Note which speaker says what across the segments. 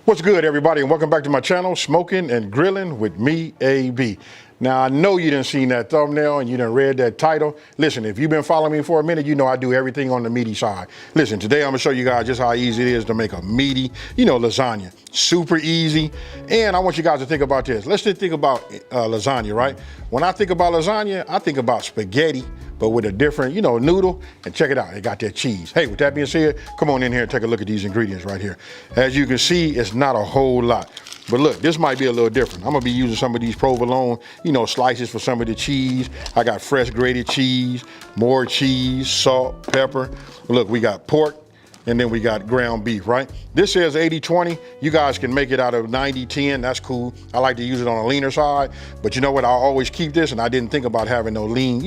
Speaker 1: What's good, everybody, and welcome back to my channel, Smoking and Grilling with me, AB. Now, I know you done seen that thumbnail and you done read that title. Listen, if you've been following me for a minute, you know I do everything on the meaty side. Listen, today I'm gonna show you guys just how easy it is to make a meaty, lasagna. Super easy. And I want you guys to think about this. Let's just think about lasagna, right? When I think about lasagna, I think about spaghetti, but with a different, noodle. And check it out, it got that cheese. Hey, with that being said, come on in here and take a look at these ingredients right here. As you can see, it's not a whole lot. But look, this might be a little different. I'm gonna be using some of these provolone, slices for some of the cheese. I got fresh grated cheese, more cheese, salt, pepper. Look, we got pork, and then we got ground beef, right? This says 80-20. You guys can make it out of 90-10, that's cool. I like to use it on a leaner side, but you know what? I always keep this, and I didn't think about having no lean,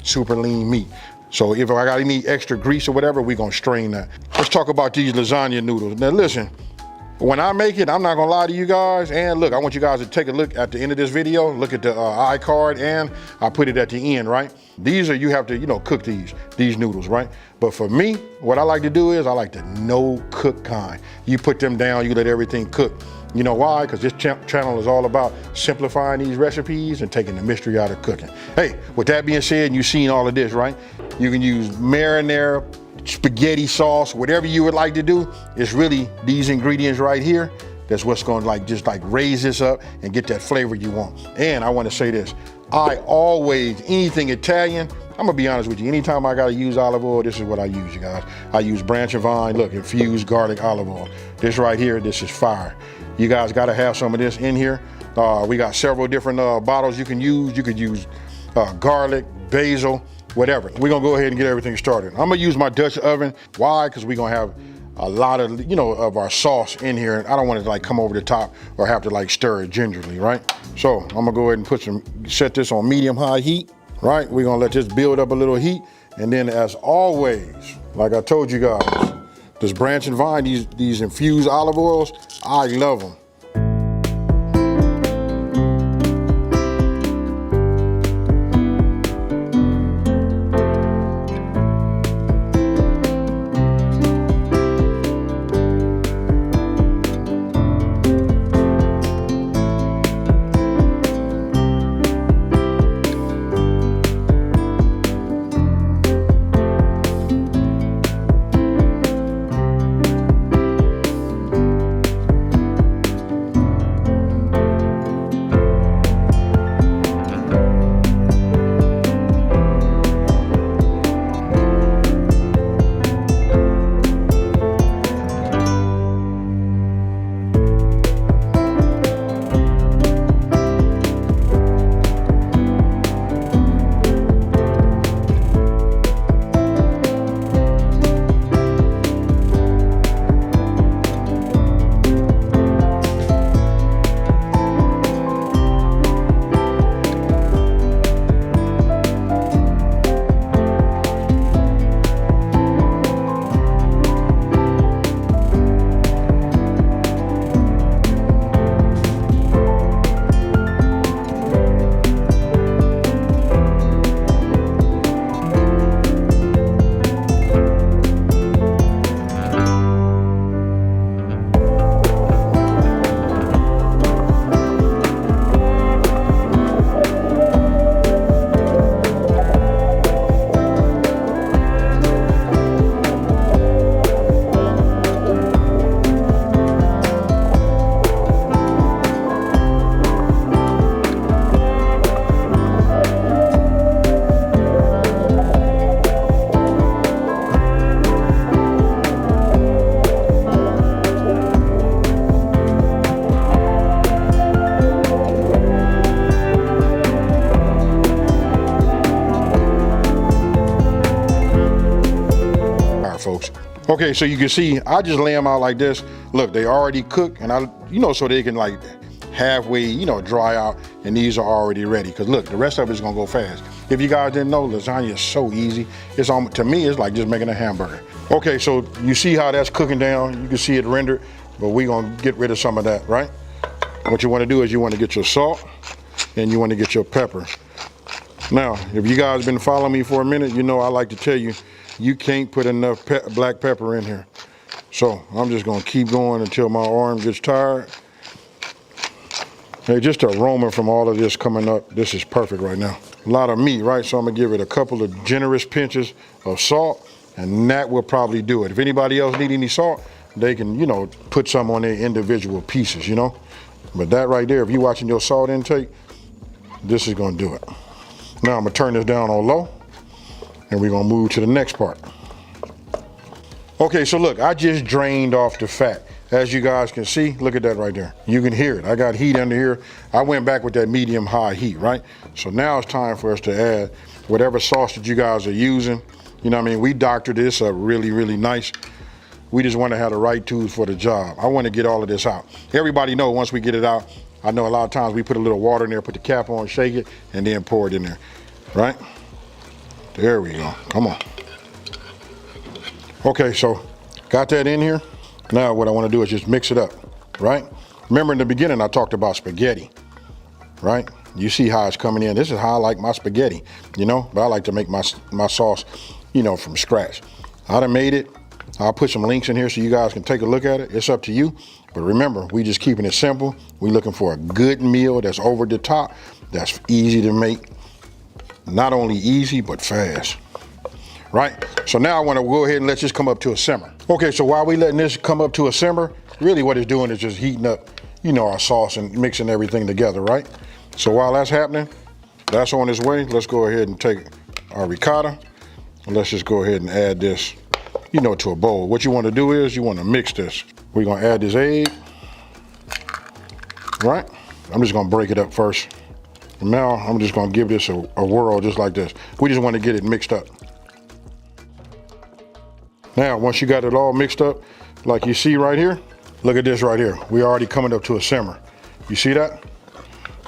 Speaker 1: super lean meat. So if I got any extra grease or whatever, we're gonna strain that. Let's talk about these lasagna noodles. Now listen, when I make it, I'm not gonna lie to you guys, and look, I want you guys to take a look at the end of this video, look at the iCard, and I put it at the end, right? These are, you have to, cook these noodles, right? But for me, what I like to do is I like the no cook kind. You put them down, you let everything cook. You know why? Because this channel is all about simplifying these recipes and taking the mystery out of cooking. Hey, with that being said, you've seen all of this, right? You can use marinara, spaghetti sauce, whatever you would like to do. It's really these ingredients right here. That's what's gonna just raise this up and get that flavor you want. And I wanna say this, I always, anything Italian, I'm gonna be honest with you, anytime I gotta use olive oil, this is what I use, you guys. I use branch and vine, look, infused garlic olive oil. This right here, this is fire. You guys gotta have some of this in here. We got several different bottles you can use. You could use garlic, basil, whatever. We're gonna go ahead and get everything started. I'm gonna use my Dutch oven. Why? Because we're gonna have a lot of, of our sauce in here. And I don't want it to come over the top or have to stir it gingerly, right? So I'm gonna go ahead and set this on medium-high heat, right? We're gonna let this build up a little heat. And then as always, like I told you guys, this branch and vine, these infused olive oils, I love them. Folks. Okay, so you can see, I just lay them out like this. Look, they already cooked, and so they can halfway, dry out, and these are already ready. Cause look, the rest of it's gonna go fast. If you guys didn't know, lasagna is so easy. It's to me, it's like just making a hamburger. Okay, so you see how that's cooking down. You can see it rendered, but we're gonna get rid of some of that, right? What you wanna do is you wanna get your salt, and you wanna get your pepper. Now, if you guys been following me for a minute, I like to tell you, you can't put enough black pepper in here. So I'm just gonna keep going until my arm gets tired. Hey, just the aroma from all of this coming up, this is perfect right now. A lot of meat, right? So I'm gonna give it a couple of generous pinches of salt, and that will probably do it. If anybody else need any salt, they can, you know, put some on their individual pieces, you know? But that right there, if you're watching your salt intake, this is gonna do it. Now I'm gonna turn this down on low, and we're gonna move to the next part. Okay, so look, I just drained off the fat. As you guys can see, look at that right there. You can hear it. I got heat under here. I went back with that medium high heat, right? So now it's time for us to add whatever sauce that you guys are using. You know what I mean? We doctored this up really, really nice. We just want to have the right tools for the job. I want to get all of this out. Everybody know once we get it out, I know a lot of times we put a little water in there, put the cap on, shake it, and then pour it in there, right? There we go, come on. Okay, so got that in here. Now what I want to do is just mix it up, right? Remember in the beginning I talked about spaghetti, right? You see how it's coming in. This is how I like my spaghetti, you know? But I like to make my sauce, you know, from scratch. I done made it. I'll put some links in here so you guys can take a look at it. It's up to you. But remember, we just keeping it simple. We looking for a good meal that's over the top, that's easy to make. Not only easy, but fast, right? So now I want to go ahead and let this come up to a simmer. Okay, so while we letting this come up to a simmer, really what it's doing is just heating up, you know, our sauce and mixing everything together, right? So while that's happening, that's on its way. Let's go ahead and take our ricotta. And let's just go ahead and add this, you know, to a bowl. What you want to do is you want to mix this. We're going to add this egg, right? I'm just going to break it up first. And now I'm just going to give this a whirl just like this. We just want to get it mixed up. Now, once you got it all mixed up, like you see right here, look at this right here. We're already coming up to a simmer. You see that?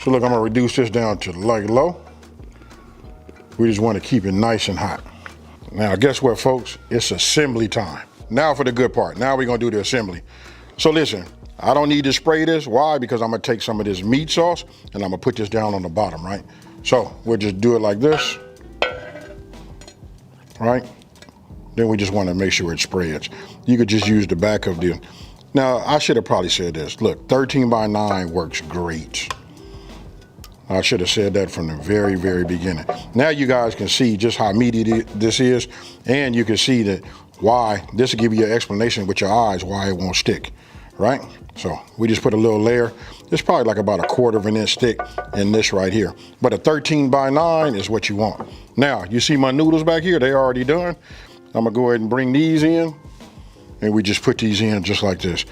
Speaker 1: So look, I'm gonna reduce this down to like low. We just want to keep it nice and hot. Now, guess what, folks? It's assembly time. Now for the good part. Now we're gonna do the assembly. So listen, I don't need to spray this. Why? Because I'm gonna take some of this meat sauce and I'm gonna put this down on the bottom, right? So we'll just do it like this, right? Then we just want to make sure it spreads. You could just use the back of the, now I should have probably said this. Look, 13 by 9 works great. I should have said that from the very, very beginning. Now you guys can see just how meaty this is, and you can see that why, this will give you an explanation with your eyes why it won't stick, right? So we just put a little layer. It's probably like about 1/4 of an inch thick in this right here. But a 13 by 9 is what you want. Now, you see my noodles back here, they already done. I'm gonna go ahead and bring these in, and we just put these in just like this.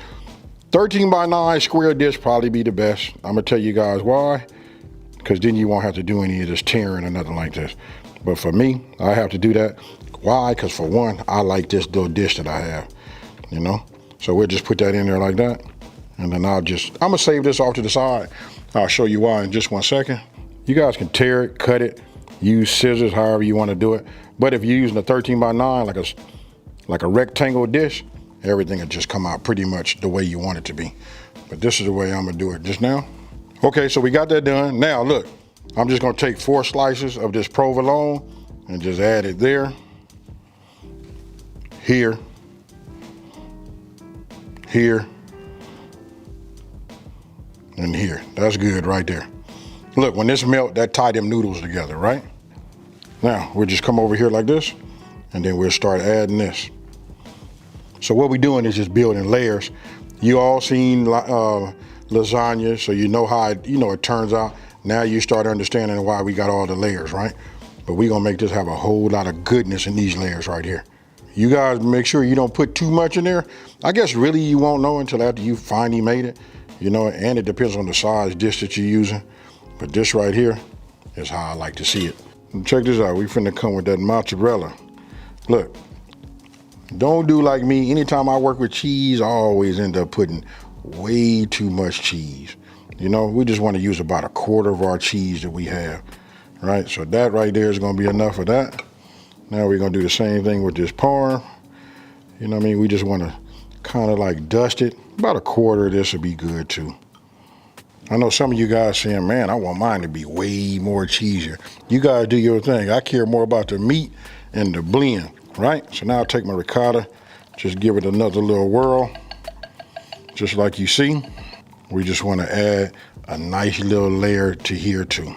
Speaker 1: 13 by 9 square dish probably be the best. I'm gonna tell you guys why, because then you won't have to do any of this tearing or nothing like this. But for me, I have to do that. Why? Because for one, I like this little dish that I have, you know? So we'll just put that in there like that. And then I'm gonna save this off to the side. I'll show you why in just 1 second. You guys can tear it, cut it, use scissors, however you wanna do it. But if you're using a 13 by 9, like a rectangle dish, everything will just come out pretty much the way you want it to be. But this is the way I'm gonna do it just now. Okay, so we got that done. Now look, I'm just gonna take 4 slices of this provolone and just add it there, here, here, and here. That's good right there. Look, when this melt, that tie them noodles together, right? Now, we'll just come over here like this, and then we'll start adding this. So what we're doing is just building layers. You all seen lasagna, so you know how it turns out. Now you start understanding why we got all the layers, right? But we're gonna make this have a whole lot of goodness in these layers right here. You guys make sure you don't put too much in there. I guess really you won't know until after you finally made it, you know, and it depends on the size dish that you're using. But this right here is how I like to see it. And check this out, we finna come with that mozzarella. Look, don't do like me. Anytime I work with cheese, I always end up putting way too much cheese. You know, we just wanna use about 1/4 of our cheese that we have, right? So that right there is gonna be enough of that. Now we're gonna do the same thing with this parm. You know what I mean? We just wanna kind of like dust it. About 1/4 of this would be good too. I know some of you guys saying, man, I want mine to be way more cheesier. You guys do your thing. I care more about the meat and the blend, right? So now I'll take my ricotta, Just give it another little whirl, just like you see. We just want to add a nice little layer to here too.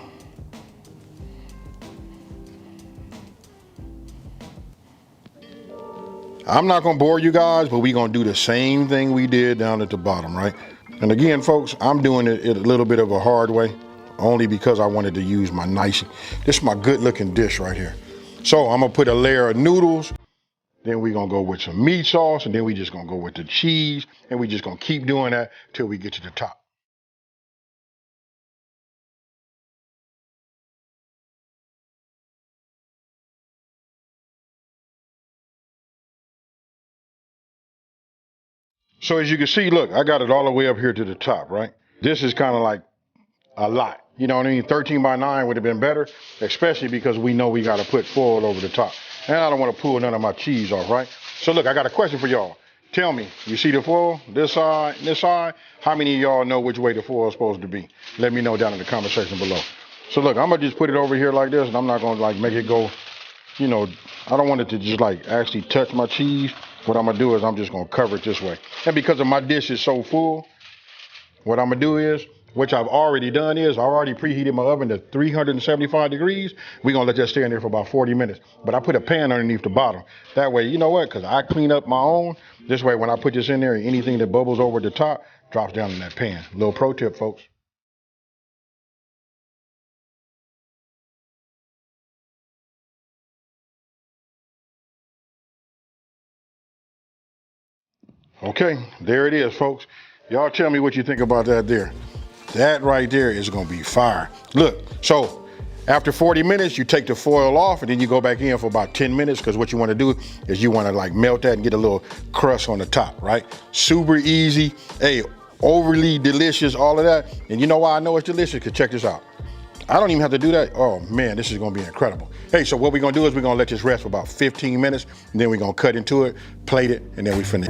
Speaker 1: I'm not gonna bore you guys, but we're gonna do the same thing we did down at the bottom, right? And again, folks, I'm doing it a little bit of a hard way, only because I wanted to use my nice, this is my good looking dish right here. So I'm gonna put a layer of noodles, then we're gonna go with some meat sauce, and then we just gonna go with the cheese, and we just gonna keep doing that till we get to the top. So as you can see, look, I got it all the way up here to the top, right? This is kind of like a lot. You know what I mean? 13 by 9 would have been better, especially because we know we got to put foil over the top. And I don't want to pull none of my cheese off, right? So look, I got a question for y'all. Tell me, you see the foil, this side, and this side? How many of y'all know which way the foil is supposed to be? Let me know down in the comment section below. So look, I'm going to just put it over here like this, and I'm not going to like make it go, you know, I don't want it to just like actually touch my cheese. What I'm gonna do is I'm just gonna cover it this way. And because of my dish is so full, what I'm gonna do is, which I've already done is, I already preheated my oven to 375 degrees. We're gonna let that stay in there for about 40 minutes. But I put a pan underneath the bottom. That way, you know what, because I clean up my own. This way, when I put this in there, anything that bubbles over the top drops down in that pan. Little pro tip, folks. Okay, there it is, folks. Y'all tell me what you think about that there. That right there is gonna be fire. Look, so after 40 minutes, you take the foil off and then you go back in for about 10 minutes because what you wanna do is you wanna like melt that and get a little crust on the top, right? Super easy, hey, overly delicious, all of that. And you know why I know it's delicious? Because check this out. I don't even have to do that. Oh man, this is gonna be incredible. Hey, so what we're gonna do is we're gonna let this rest for about 15 minutes and then we're gonna cut into it, plate it, and then we finish.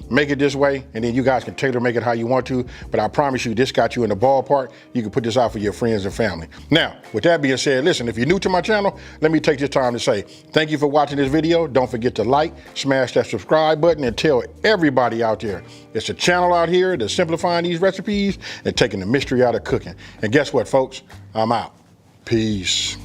Speaker 1: make it this way, and then you guys can tailor make it how you want to, but I promise you this got you in the ballpark. You can put this out for your friends and family. Now, with that being said, listen, if you're new to my channel, let me take this time to say thank you for watching this video. Don't forget to like, smash that subscribe button, and tell everybody out there it's a channel out here that's simplifying these recipes and taking the mystery out of cooking. And guess what, folks? I'm out. Peace.